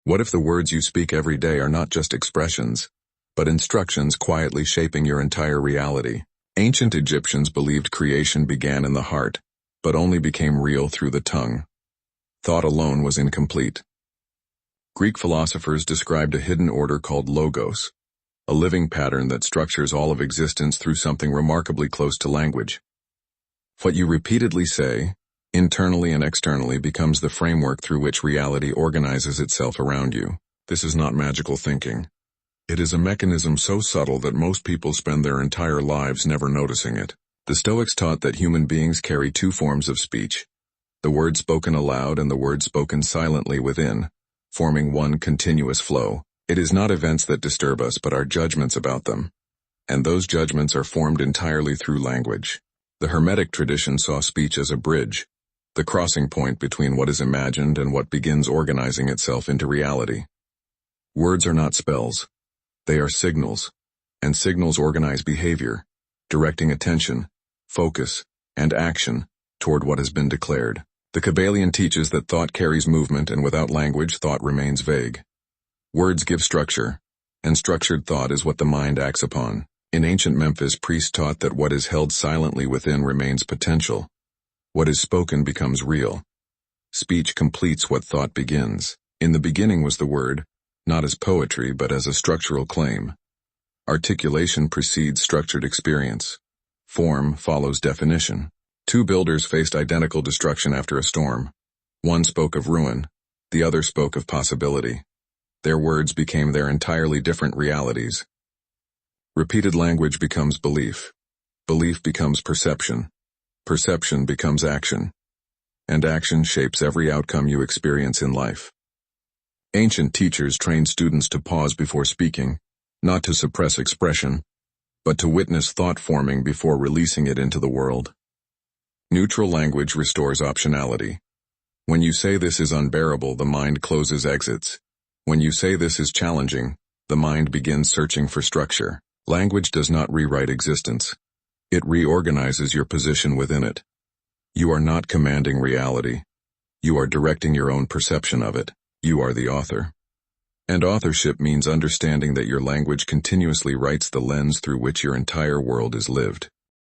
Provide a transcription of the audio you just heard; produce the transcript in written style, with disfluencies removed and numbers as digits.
What if the words you speak every day are not just expressions, but instructions quietly shaping your entire reality? Ancient Egyptians believed creation began in the heart, but only became real through the tongue. Thought alone was incomplete. Greek philosophers described a hidden order called logos, a living pattern that structures all of existence through something remarkably close to language. What you repeatedly say, internally and externally, becomes the framework through which reality organizes itself around you. This is not magical thinking. It is a mechanism so subtle that most people spend their entire lives never noticing it. The Stoics taught that human beings carry two forms of speech, the word spoken aloud and the word spoken silently within, forming one continuous flow. It is not events that disturb us but our judgments about them, and those judgments are formed entirely through language. The Hermetic tradition saw speech as a bridge, the crossing point between what is imagined and what begins organizing itself into reality. Words are not spells. They are signals, and signals organize behavior, directing attention, focus, and action toward what has been declared. The Kybalion teaches that thought carries movement, and without language, thought remains vague. Words give structure, and structured thought is what the mind acts upon. In ancient Memphis, priests taught that what is held silently within remains potential. What is spoken becomes real. Speech completes what thought begins. In the beginning was the word, not as poetry but as a structural claim. Articulation precedes structured experience. Form follows definition. Two builders faced identical destruction after a storm. One spoke of ruin, the other spoke of possibility. Their words became their entirely different realities. Repeated language becomes belief. Belief becomes perception. Perception becomes action. And action shapes every outcome you experience in life. Ancient teachers trained students to pause before speaking, not to suppress expression, but to witness thought forming before releasing it into the world. Neutral language restores optionality. When you say this is unbearable, the mind closes exits. When you say this is challenging, the mind begins searching for structure. Language does not rewrite existence. It reorganizes your position within it. You are not commanding reality. You are directing your own perception of it. You are the author. And authorship means understanding that your language continuously writes the lens through which your entire world is lived.